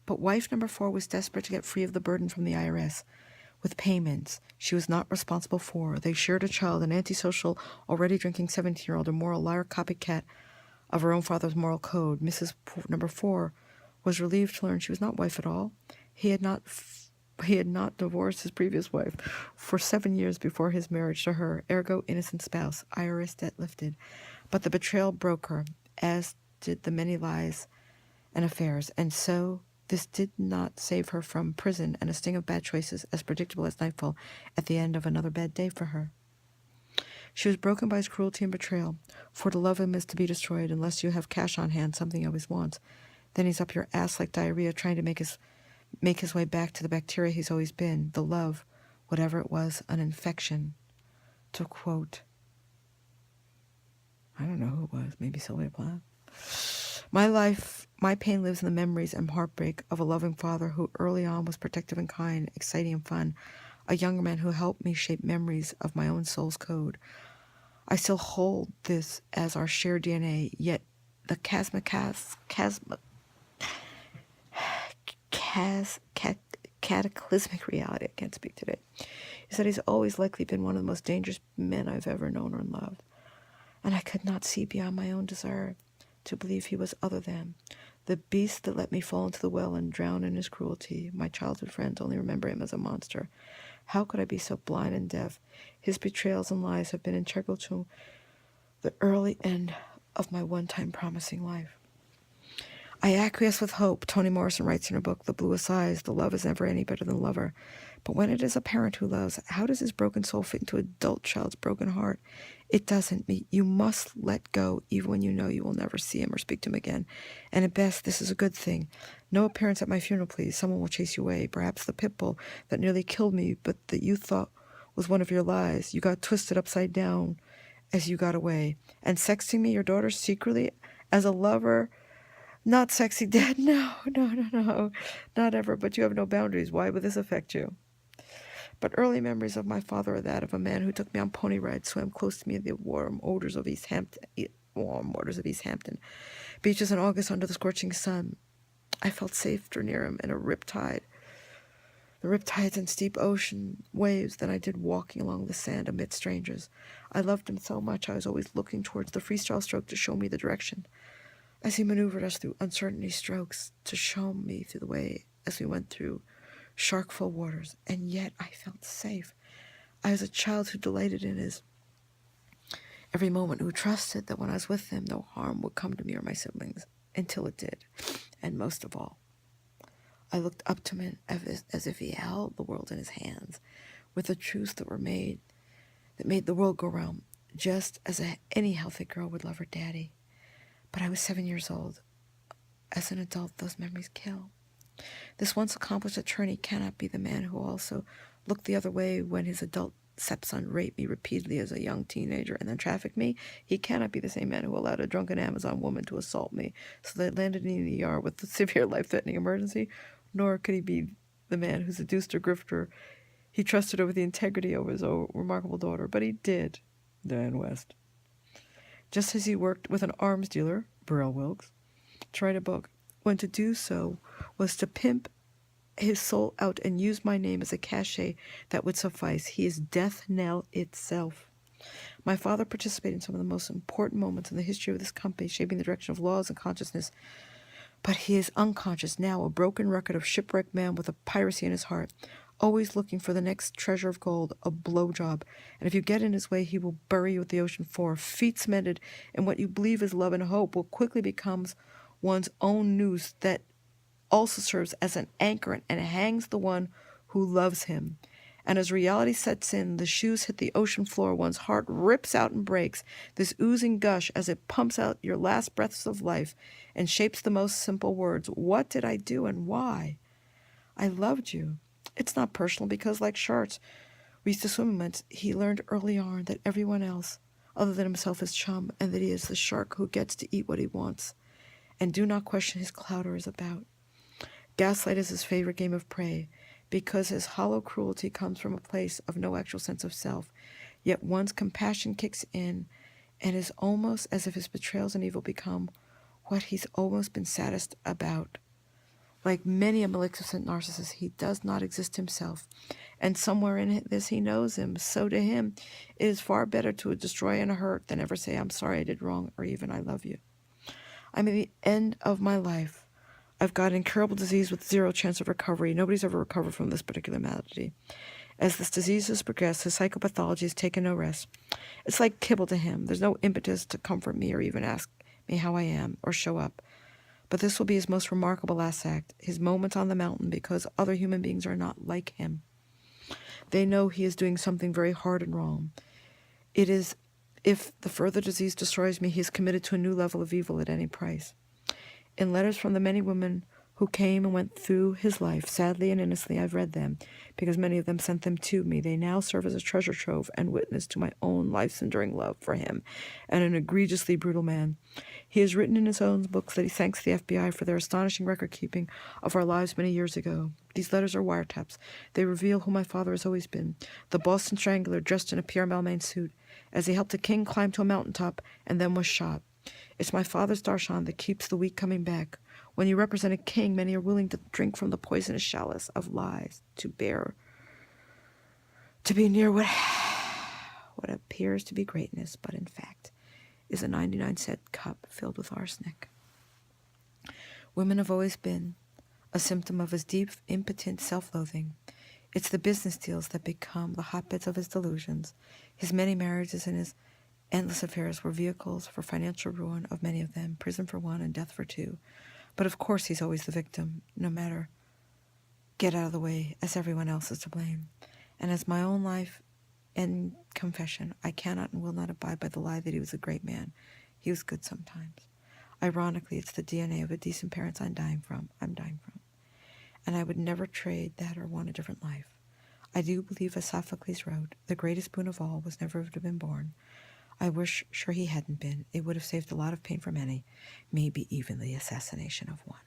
But wife number 4 was desperate to get free of the burden from the IRS with payments she was not responsible for. They shared a child, an antisocial, already drinking 17-year-old, a moral liar copycat of her own father's moral code. Mrs. Number 4 was relieved to learn she was not wife at all. He had not divorced his previous wife for 7 years before his marriage to her, ergo innocent spouse, IRS debt lifted. But the betrayal broke her, as did the many lies and affairs, and so this did not save her from prison and a sting of bad choices as predictable as nightfall at the end of another bad day for her. She was broken by his cruelty and betrayal, for to love him is to be destroyed unless you have cash on hand, something he always wants. Then he's up your ass like diarrhea, trying to make his way back to the bacteria he's always been, the love, whatever it was, an infection. To quote, I don't know who it was, maybe Sylvia Plath. My pain lives in the memories and heartbreak of a loving father who early on was protective and kind, exciting and fun, a younger man who helped me shape memories of my own soul's code. I still hold this as our shared DNA, yet the cataclysmic reality, I can't speak today, is that he's always likely been one of the most dangerous men I've ever known or loved. And I could not see beyond my own desire to believe he was other than the beast that let me fall into the well and drown in his cruelty. My childhood friends only remember him as a monster. How could I be so blind and deaf? His betrayals and lies have been integral to the early end of my one-time promising life. I acquiesce with hope. Toni Morrison writes in her book, The Bluest Eyes, the love is never any better than the lover. But when it is a parent who loves, how does his broken soul fit into an adult child's broken heart? It doesn't. You must let go, even when you know you will never see him or speak to him again. And at best, this is a good thing. No appearance at my funeral, please. Someone will chase you away. Perhaps the pit bull that nearly killed me, but that you thought was one of your lies. You got twisted upside down as you got away. And sexting me, your daughter, secretly, as a lover. Not sexy dad, no, not ever, but you have no boundaries. Why would this affect you? But early memories of my father are that of a man who took me on pony rides, swam close to me in the warm waters of East Hampton. Beaches in August under the scorching sun. I felt safer near him in the riptides and steep ocean waves than I did walking along the sand amid strangers. I loved him so much I was always looking towards the freestyle stroke to show me the direction, as he maneuvered us through uncertainty strokes, to show me through the way as we went through shark-full waters. And yet I felt safe. I was a child who delighted in his every moment, who trusted that when I was with him, no harm would come to me or my siblings, until it did. And most of all, I looked up to him as if he held the world in his hands, with the truths that made the world go round, just as any healthy girl would love her daddy. But I was 7 years old. As an adult, those memories kill. This once accomplished attorney cannot be the man who also looked the other way when his adult stepson raped me repeatedly as a young teenager and then trafficked me. He cannot be the same man who allowed a drunken Amazon woman to assault me so that I landed in the ER with a severe life-threatening emergency. Nor could he be the man who seduced a grifter he trusted over the integrity of his own remarkable daughter. But he did, Dan West. Just as he worked with an arms dealer, Burrell Wilkes, to write a book, when to do so was to pimp his soul out and use my name as a cachet that would suffice. He is death knell itself. My father participated in some of the most important moments in the history of this company, shaping the direction of laws and consciousness. But he is unconscious now, a broken record of shipwrecked man with a piracy in his heart, always looking for the next treasure of gold, a blowjob. And if you get in his way, he will bury you at the ocean floor. Feet cemented in what you believe is love and hope will quickly becomes one's own noose that also serves as an anchor and hangs the one who loves him. And as reality sets in, the shoes hit the ocean floor, one's heart rips out and breaks, this oozing gush as it pumps out your last breaths of life and shapes the most simple words. What did I do and why? I loved you. It's not personal because, like sharks we used to swim in, he learned early on that everyone else other than himself is chum, and that he is the shark who gets to eat what he wants. And do not question his clout or his about. Gaslight is his favorite game of prey, because his hollow cruelty comes from a place of no actual sense of self. Yet one's compassion kicks in, and is almost as if his betrayals and evil become what he's almost been saddest about. Like many a maleficent narcissist, he does not exist himself. And somewhere in this he knows him. So to him, it is far better to destroy and hurt than ever say, I'm sorry I did wrong, or even I love you. I'm at the end of my life. I've got an incurable disease with zero chance of recovery. Nobody's ever recovered from this particular malady. As this disease has progressed, his psychopathology has taken no rest. It's like kibble to him. There's no impetus to comfort me or even ask me how I am or show up. But this will be his most remarkable last act, his moment on the mountain, because other human beings are not like him. They know he is doing something very hard and wrong. It is, if the further disease destroys me, he is committed to a new level of evil at any price. In letters from the many women who came and went through his life, sadly and innocently, I've read them, because many of them sent them to me. They now serve as a treasure trove and witness to my own life's enduring love for him, and an egregiously brutal man. He has written in his own books that he thanks the FBI for their astonishing record-keeping of our lives many years ago. These letters are wiretaps. They reveal who my father has always been, the Boston Strangler dressed in a Pierre Balmain suit, as he helped a king climb to a mountaintop and then was shot. It's my father's darshan that keeps the weak coming back. When you represent a king, many are willing to drink from the poisonous chalice of lies, to be near what appears to be greatness, but in fact is a 99-cent cup filled with arsenic. Women have always been a symptom of his deep, impotent self-loathing. It's the business deals that become the hotbeds of his delusions. His many marriages and his endless affairs were vehicles for financial ruin of many of them, prison for one and death for two. But of course he's always the victim, no matter. Get out of the way, as everyone else is to blame. And as my own life and confession, I cannot and will not abide by the lie that he was a great man. He was good sometimes. Ironically, it's the DNA of a decent parents I'm dying from. And I would never trade that or want a different life. I do believe, as Sophocles wrote, the greatest boon of all was never to have been born. I wish sure he hadn't been. It would have saved a lot of pain for many, maybe even the assassination of one.